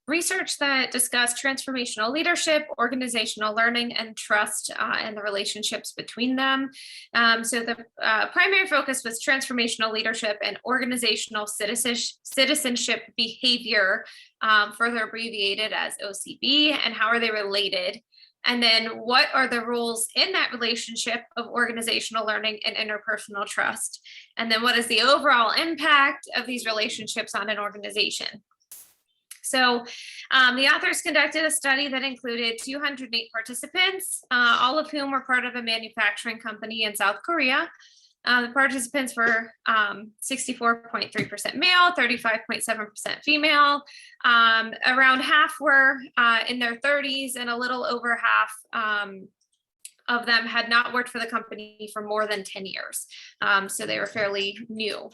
research that discussed transformational leadership, organizational learning, and trust, and the relationships between them. So the primary focus was transformational leadership and organizational citizenship behavior, further abbreviated as OCB, and how are they related? And then what are the roles in that relationship of organizational learning and interpersonal trust? And then what is the overall impact of these relationships on an organization? So the authors conducted a study that included 208 participants, all of whom were part of a manufacturing company in South Korea. The participants were 64.3% male, 35.7% female. Around half were in their 30s, and a little over half of them had not worked for the company for more than 10 years. So they were fairly new.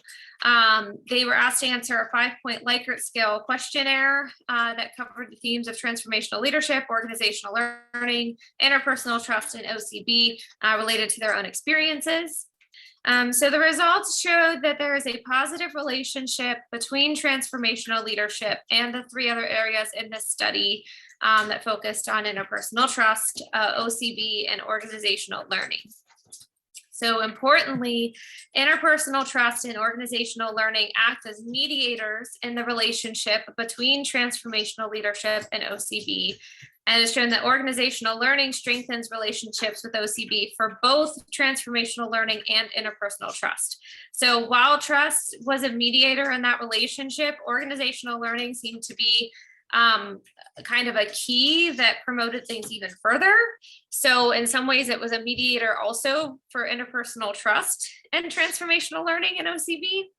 They were asked to answer a 5-point Likert scale questionnaire that covered the themes of transformational leadership, organizational learning, interpersonal trust, and OCB related to their own experiences. So the results showed that there is a positive relationship between transformational leadership and the 3 other areas in this study that focused on interpersonal trust, OCB, and organizational learning. So importantly, interpersonal trust and organizational learning act as mediators in the relationship between transformational leadership and OCB, and it's shown that organizational learning strengthens relationships with OCB for both transformational learning and interpersonal trust. So while trust was a mediator in that relationship, organizational learning seemed to be kind of a key that promoted things even further. So in some ways, it was a mediator also for interpersonal trust and transformational learning in OCB.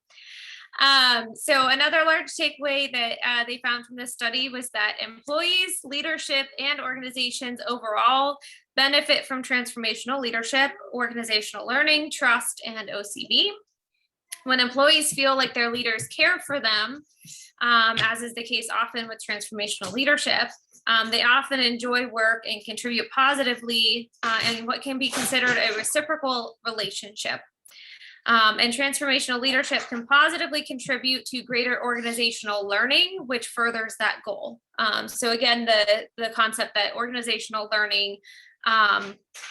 So another large takeaway that they found from this study was that employees, leadership, and organizations overall benefit from transformational leadership, organizational learning, trust, and OCB. When employees feel like their leaders care for them, as is the case often with transformational leadership, they often enjoy work and contribute positively in what can be considered a reciprocal relationship. And transformational leadership can positively contribute to greater organizational learning, which furthers that goal. So again, the concept that organizational learning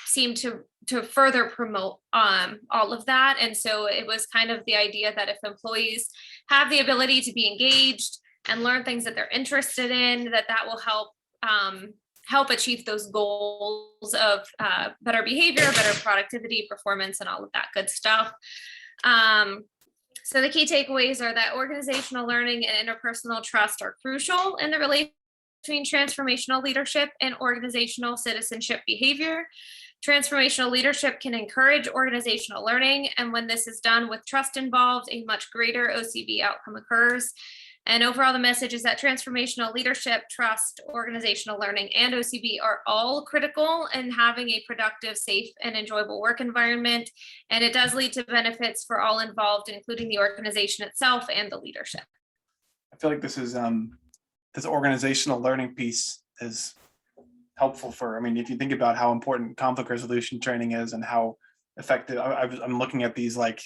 seemed to further promote all of that. And so it was kind of the idea that if employees have the ability to be engaged and learn things that they're interested in, that will help achieve those goals of better behavior, better productivity, performance, and all of that good stuff. So the key takeaways are that organizational learning and interpersonal trust are crucial in the relationship between transformational leadership and organizational citizenship behavior. Transformational leadership can encourage organizational learning, and when this is done with trust involved, a much greater OCB outcome occurs. And overall, the message is that transformational leadership, trust, organizational learning, and OCB are all critical in having a productive, safe, and enjoyable work environment. And it does lead to benefits for all involved, including the organization itself and the leadership. I feel like this is this organizational learning piece is helpful for, I mean, if you think about how important conflict resolution training is and how effective, I'm looking at these like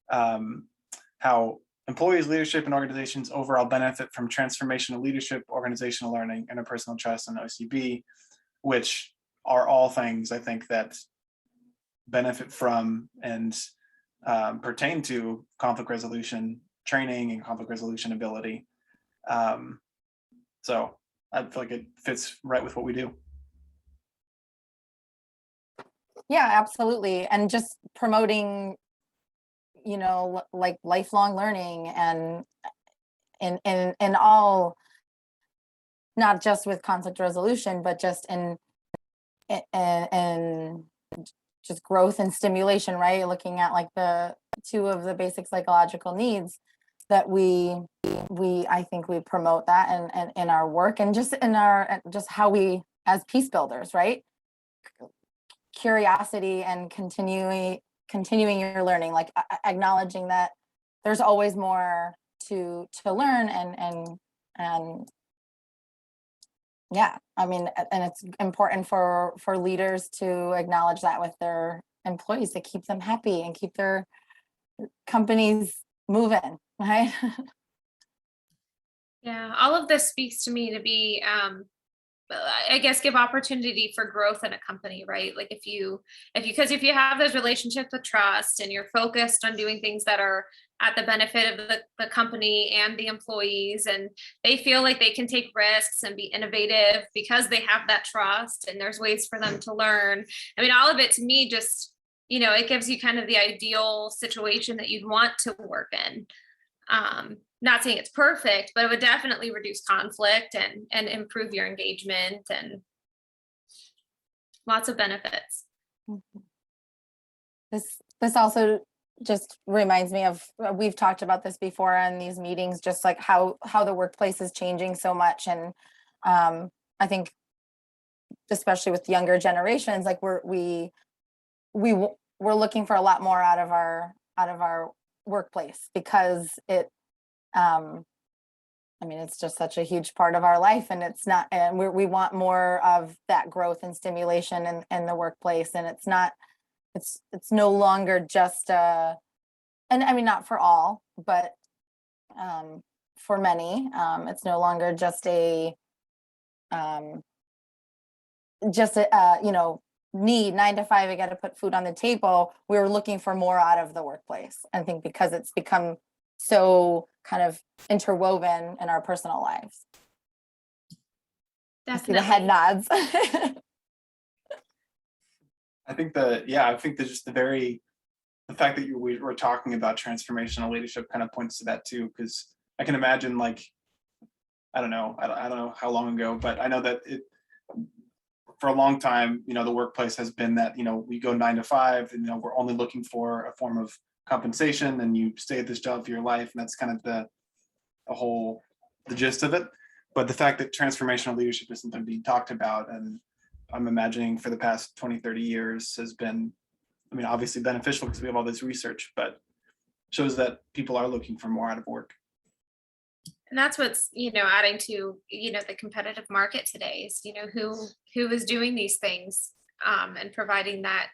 how employees, leadership, and organizations overall benefit from transformational leadership, organizational learning, interpersonal trust, and OCB, which are all things I think that benefit from and pertain to conflict resolution training and conflict resolution ability. So I feel like it fits right with what we do. Yeah, absolutely. And just promoting, you know, like lifelong learning and in all, not just with conflict resolution, but just in just growth and stimulation, right? Looking at like the 2 of the basic psychological needs that I think we promote that and in our work and just in our, just how we as peace builders, right? Curiosity and continuing your learning, like acknowledging that there's always more to learn and yeah, I mean, and it's important for leaders to acknowledge that with their employees to keep them happy and keep their companies moving, right? Yeah, all of this speaks to me to be, I guess, give opportunity for growth in a company, right? Like because if you have those relationships with trust and you're focused on doing things that are at the benefit of the company and the employees, and they feel like they can take risks and be innovative because they have that trust and there's ways for them to learn. I mean, all of it to me just, it gives you kind of the ideal situation that you'd want to work in. Not saying it's perfect, but it would definitely reduce conflict and improve your engagement and lots of benefits. This also just reminds me of, we've talked about this before in these meetings, just like how the workplace is changing so much. And I think especially with younger generations, like we're looking for a lot more out of our workplace, because I mean, it's just such a huge part of our life, and it's not, and we want more of that growth and stimulation in the workplace. And it's no longer just and I mean, not for all, but for many, it's no longer just a need 9 to 5, I got to put food on the table. We're looking for more out of the workplace. I think because it's become so kind of interwoven in our personal lives. I see the head nods. I think that just the fact that we were talking about transformational leadership kind of points to that too, because I can imagine, like, I don't know how long ago, but I know that for a long time, the workplace has been that, we go 9 to 5 and, we're only looking for a form of compensation, and you stay at this job for your life. And that's kind of the gist of it. But the fact that transformational leadership is something being talked about, and I'm imagining for the past 20, 30 years has been, I mean, obviously beneficial because we have all this research, but shows that people are looking for more out of work. And that's what's, adding to, the competitive market today is, who is doing these things, and providing that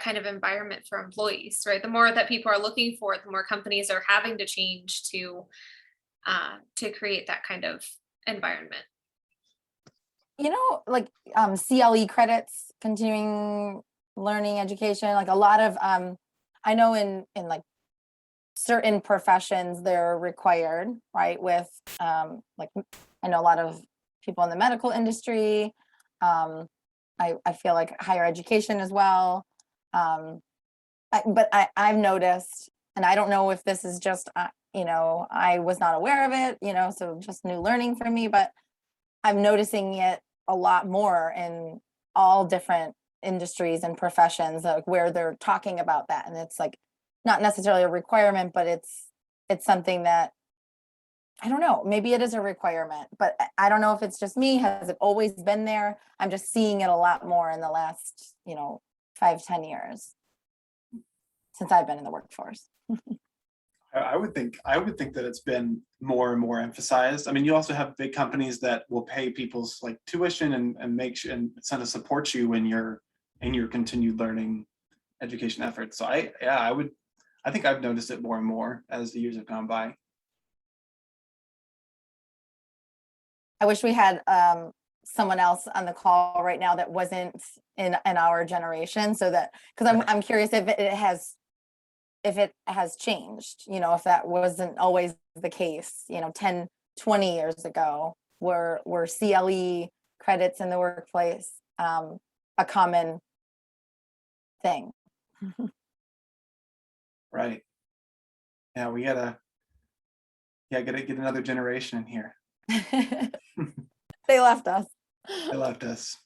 kind of environment for employees, right? The more that people are looking for it, the more companies are having to change to create that kind of environment. Like CLE credits, continuing learning education, like a lot of I know in like certain professions they're required, right? With like I know a lot of people in the medical industry. I feel like higher education as well. But I've noticed, and I don't know if this is just I was not aware of it, so just new learning for me, but I'm noticing it a lot more in all different industries and professions, like where they're talking about that. And it's like not necessarily a requirement, but it's something that, I don't know, maybe it is a requirement, but I don't know if it's just me. Has it always been there? I'm just seeing it a lot more in the last, 5-10 years since I've been in the workforce. I would think that it's been more and more emphasized. I mean, you also have big companies that will pay people's like tuition and make sure and kind of support you in your continued learning education efforts. So I think I've noticed it more and more as the years have gone by. I wish we had someone else on the call right now that wasn't in our generation, so that, because I'm curious if it has changed, if that wasn't always the case, 10, 20 years ago, were CLE credits in the workplace a common thing. Right. Yeah, we gotta get another generation in here. They left us. They left us.